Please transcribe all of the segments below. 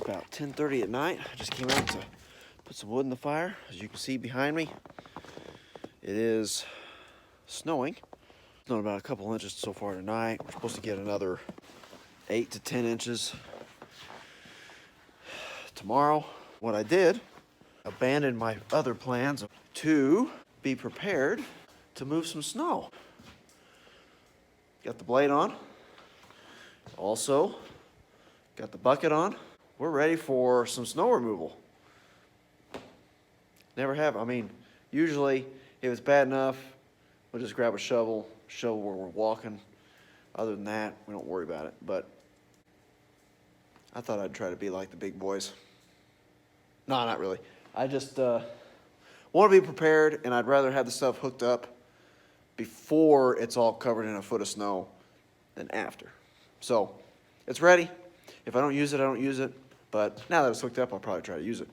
It's about 10:30 at night. I just came out to put some wood in the fire. As you can see behind me, it is snowing. It's snowed about a couple inches so far tonight. We're supposed to get another 8 to 10 inches tomorrow. What I did, abandoned my other plans to be prepared to move some snow. Got the blade on. Also, got the bucket on. We're ready for some snow removal. Never have. I mean, usually if it's bad enough, we'll just grab a shovel where we're walking. Other than that, we don't worry about it. But I thought I'd try to be like the big boys. No, not really. I just want to be prepared, and I'd rather have the stuff hooked up before it's all covered in a foot of snow than after. So it's ready. If I don't use it, I don't use it. But now that it's hooked up, I'll probably try to use it.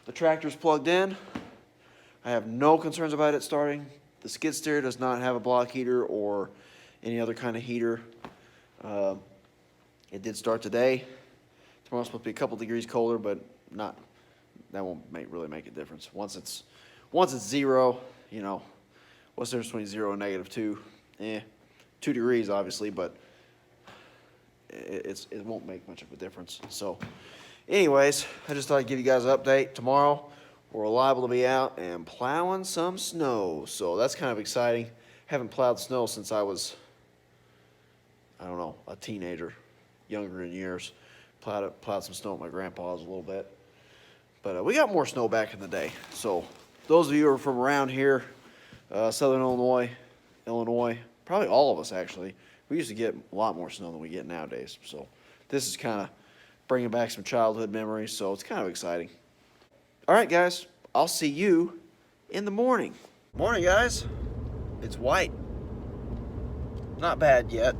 The tractor's plugged in. I have no concerns about it starting. The skid steer does not have a block heater or any other kind of heater. It did start today. Tomorrow's supposed to be a couple degrees colder, but that won't really make a difference. Once it's zero, you know, what's the difference between 0 and -2? 2 degrees obviously, but it won't make much of a difference. So anyways, I just thought I'd give you guys an update. Tomorrow we're liable to be out and plowing some snow, so that's kind of exciting. Haven't plowed snow since I was, I don't know, a teenager, younger in years. Plowed some snow at my grandpa's a little bit, but we got more snow back in the day. So those of you who are from around here, Southern Illinois, probably all of us actually, we used to get a lot more snow than we get nowadays. So this is kind of bringing back some childhood memories, so it's kind of exciting. All right, guys, I'll see you in the morning. Morning, guys. It's white. Not bad yet.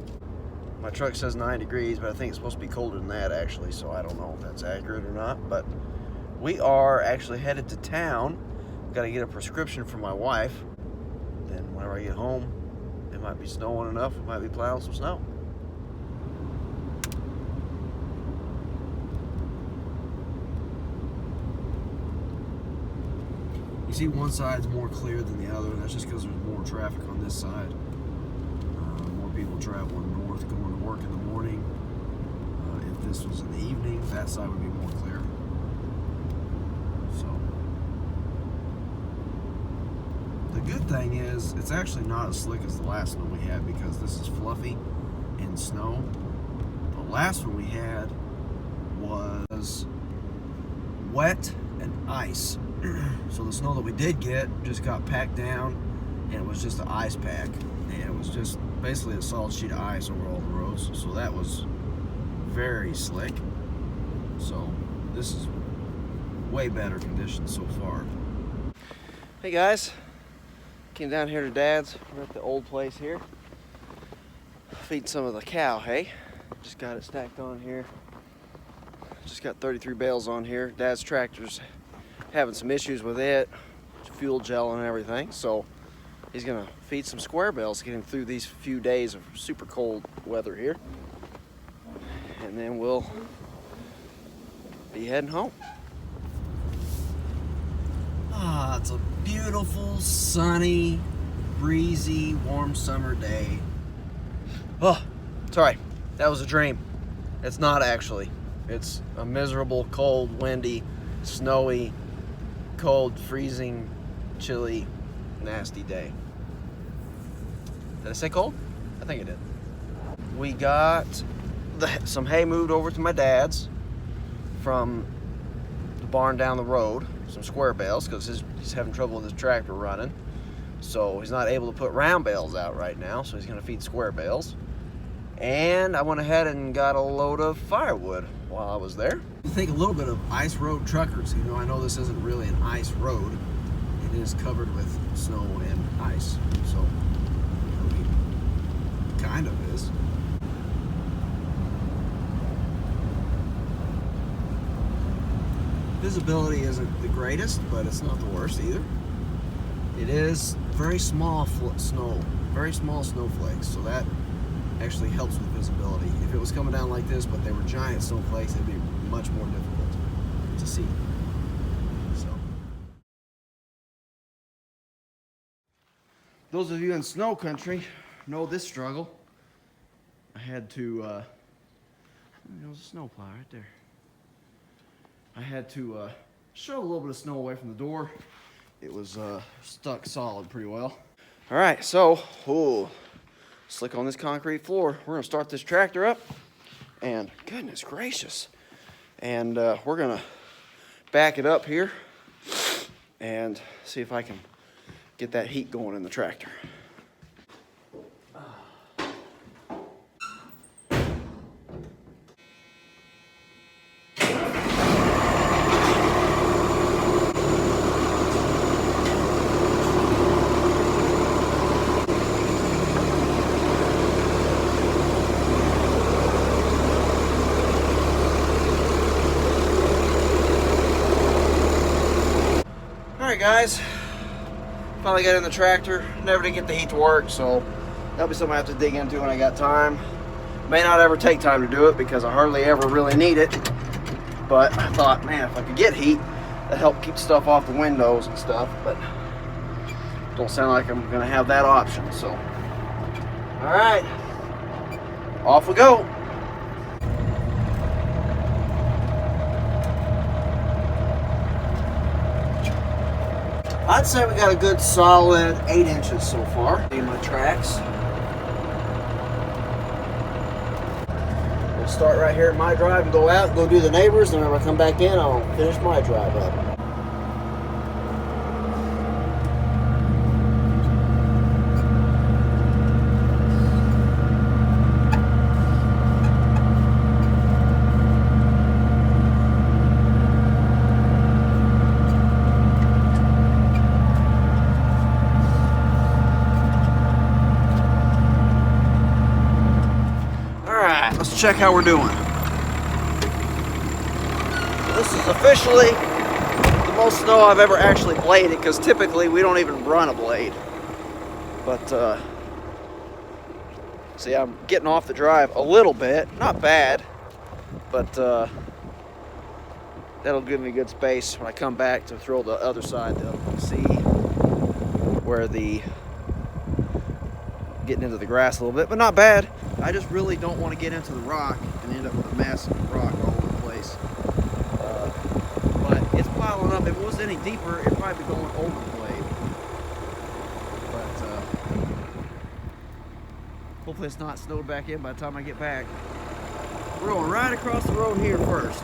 My truck says 9 degrees, but I think it's supposed to be colder than that, actually, so I don't know if that's accurate or not. But we are actually headed to town. Got to get a prescription for my wife. Then whenever I get home, it might be snowing enough. We might be plowing some snow. You see one side's more clear than the other. That's just because there's more traffic on this side. More people traveling north going to work in the morning. If this was in the evening, that side would be more clear. So the good thing is it's actually not as slick as the last one we had because this is fluffy and snow. The last one we had was wet and ice. So the snow that we did get just got packed down, and it was just an ice pack, and it was just basically a solid sheet of ice over all the roads. So that was very slick. So this is way better conditions so far. Hey guys, came down here to Dad's. We're at the old place here, feeding some of the cow hay. Just got it stacked on here. Just got 33 bales on here. Dad's tractor's having some issues with it, fuel gel and everything, so he's gonna feed some square bales, getting through these few days of super cold weather here, and then we'll be heading home. It's a beautiful, sunny, breezy, warm summer day. Oh, sorry, that was a dream. It's not actually. It's a miserable, cold, windy, snowy, cold, freezing, chilly, nasty day. Did I say cold? I think I did. We got some hay moved over to my dad's from the barn down the road, some square bales, because he's having trouble with his tractor running. So he's not able to put round bales out right now, so he's gonna feed square bales. And I went ahead and got a load of firewood while I was there. You think a little bit of ice road truckers. You know, I know this isn't really an ice road. It is covered with snow and ice. So, I mean, kind of is. Visibility isn't the greatest, but it's not the worst either. It is very small snow, very small snowflakes, so that actually helps with visibility. If it was coming down like this, but they were giant snowflakes, it'd be much more difficult to see. So, those of you in snow country know this struggle. I had to, there's a snow plow right there. I had to shove a little bit of snow away from the door. It was stuck solid pretty well. All right, so, slick on this concrete floor. We're gonna start this tractor up, and goodness gracious. And we're gonna back it up here and see if I can get that heat going in the tractor. Alright guys, finally got in the tractor. Never did get the heat to work, so that'll be something I have to dig into when I got time. May not ever take time to do it because I hardly ever really need it. But I thought, man, if I could get heat, that'd help keep stuff off the windows and stuff. But don't sound like I'm gonna have that option, so. Alright, off we go. I'd say we got a good solid 8 inches so far in my tracks. We'll start right here at my drive and go out and go do the neighbors, and then when I come back in, I'll finish my drive up. Let's check how we're doing. This is officially the most snow I've ever actually bladed, because typically we don't even run a blade. But see, I'm getting off the drive a little bit, not bad, but that'll give me good space when I come back to throw the other side to see where the getting into the grass a little bit, but not bad. I just really don't want to get into the rock and end up with a mess of rock all over the place. But it's piling up. If it was any deeper, it'd probably be going over the blade. But hopefully it's not snowed back in by the time I get back. We're going right across the road here first.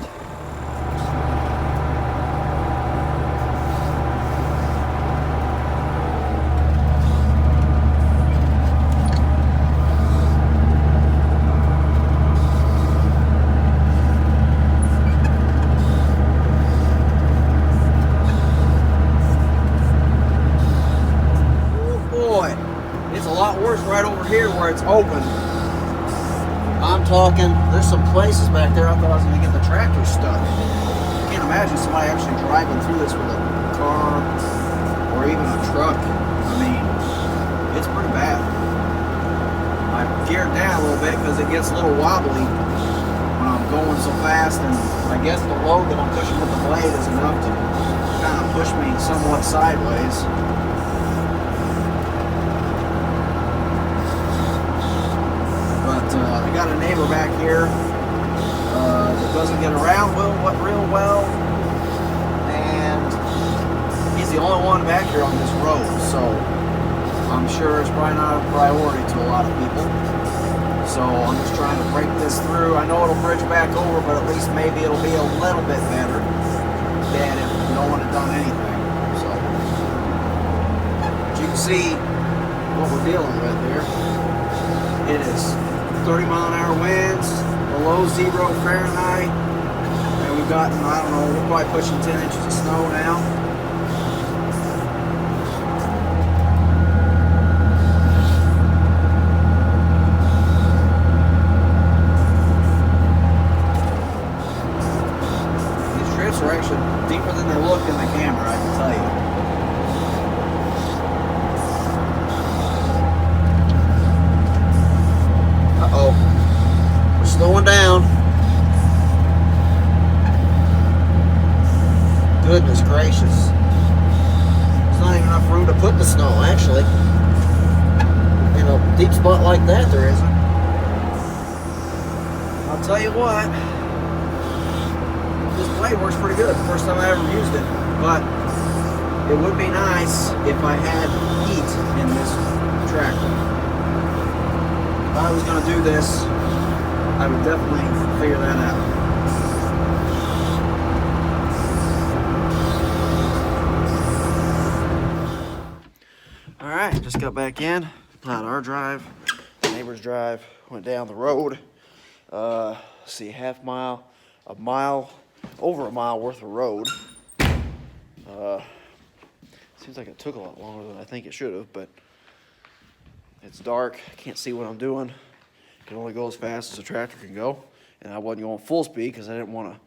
Right over here where it's open. I'm talking, there's some places back there I thought I was going to get the tractor stuck. I can't imagine somebody actually driving through this with a car or even a truck. I mean, it's pretty bad. I geared down a little bit because it gets a little wobbly when I'm going so fast, and I guess the load that I'm pushing with the blade is enough to kind of push me somewhat sideways. I got a neighbor back here that doesn't get around real well, and he's the only one back here on this road, so I'm sure it's probably not a priority to a lot of people. So I'm just trying to break this through. I know it'll bridge back over, but at least maybe it'll be a little bit better than if no one had done anything. So, as you can see what we're dealing with here. It is 30-mile-an-hour winds, below 0 Fahrenheit, and we've gotten, I don't know, we're probably pushing 10 inches of snow now. These drifts are actually deeper than they look in the camera, I can tell you. We're slowing down. Goodness gracious. There's not even enough room to put the snow, actually. In a deep spot like that, there isn't. I'll tell you what, this blade works pretty good. First time I ever used it. But it would be nice if I had heat in this tractor. If I was going to do this, I would definitely figure that out. Alright, just got back in, plowed our drive, neighbor's drive, went down the road, see, half mile, a mile, over a mile worth of road. Seems like it took a lot longer than I think it should have, but it's dark, I can't see what I'm doing. I can only go as fast as a tractor can go, and I wasn't going full speed because I didn't want to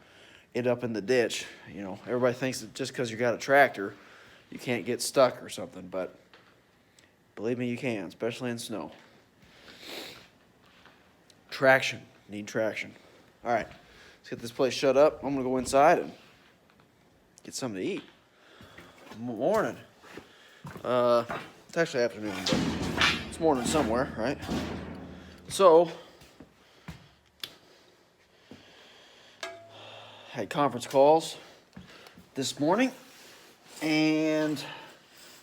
end up in the ditch. You know, everybody thinks that just because you got a tractor, you can't get stuck or something, but believe me, you can, especially in snow. Traction, need traction. All right, let's get this place shut up. I'm gonna go inside and get something to eat. Morning. It's actually afternoon, but it's morning somewhere, right? So, had conference calls this morning, and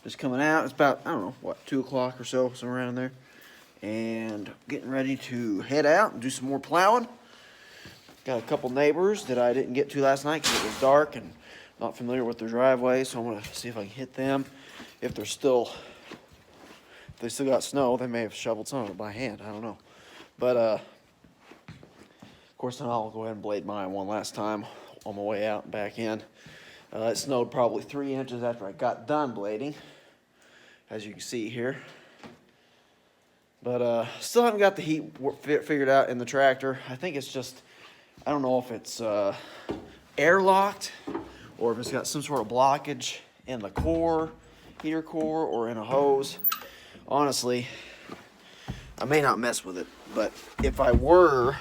just coming out. It's about, I don't know, what, 2 o'clock or so, somewhere around there. And getting ready to head out and do some more plowing. Got a couple neighbors that I didn't get to last night because it was dark and not familiar with their driveway, so I'm gonna see if I can hit them. If they still got snow, they may have shoveled some of it by hand, I don't know. But of course then I'll go ahead and blade mine one last time on my way out and back in. It snowed probably 3 inches after I got done blading, as you can see here. But still haven't got the heat figured out in the tractor. I think it's just, I don't know if it's airlocked or if it's got some sort of blockage in the core, heater core, or in a hose. Honestly, I may not mess with it, but if I were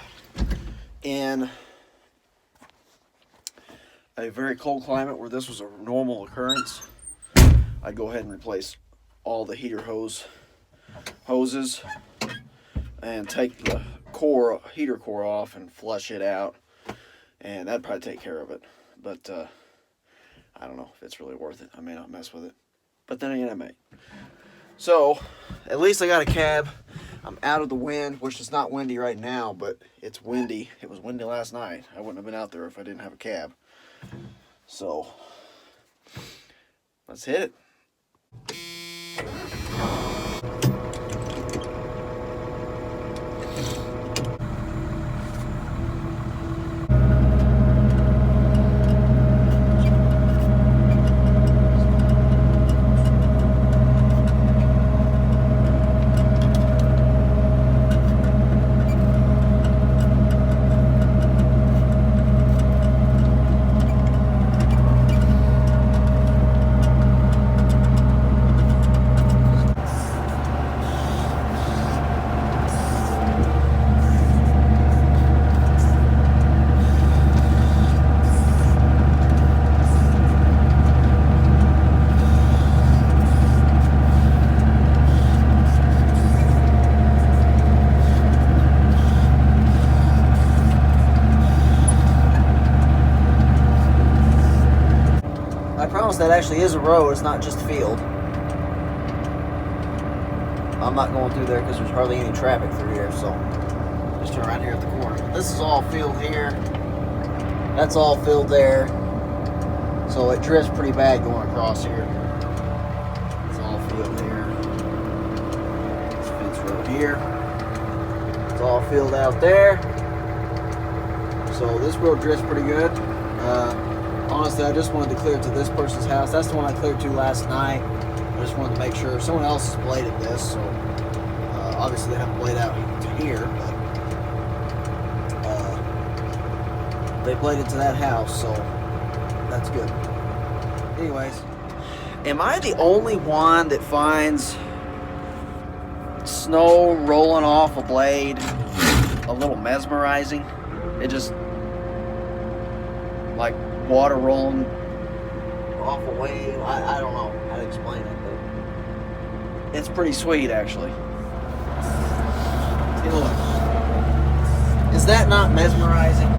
in a very cold climate where this was a normal occurrence, I'd go ahead and replace all the heater hoses and take the heater core off and flush it out, and that'd probably take care of it. But I don't know if it's really worth it. I may not mess with it, but then again I may. So at least I got a cab. I'm out of the wind, which is not windy right now, but it's windy. It was windy last night. I wouldn't have been out there if I didn't have a cab. So let's hit it. That actually is a road, it's not just a field. I'm not going through there because there's hardly any traffic through here, so just turn around here at the corner. This is all field here, that's all field there, so it drifts pretty bad going across here. It's all field here. This fence road here. It's all field out there. So this road drifts pretty good. Honestly, I just wanted to clear to this person's house. That's the one I cleared to last night. I just wanted to make sure someone else has bladed this, so obviously they haven't bladed out to here, but they bladed to that house, so that's good. Anyways, am I the only one that finds snow rolling off a blade a little mesmerizing? It just, like water rolling awful way. I don't know how to explain it, but it's pretty sweet, actually. See, look. Is that not mesmerizing?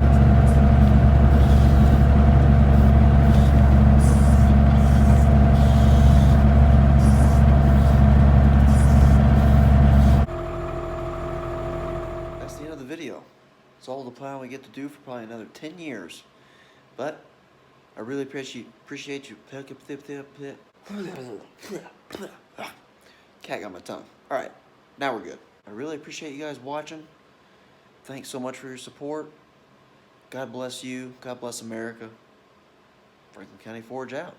That's the end of the video. It's all the plowing we get to do for probably another 10 years. But I really appreciate you. Cat got my tongue. All right, now we're good. I really appreciate you guys watching. Thanks so much for your support. God bless you. God bless America. Franklin County Forage out.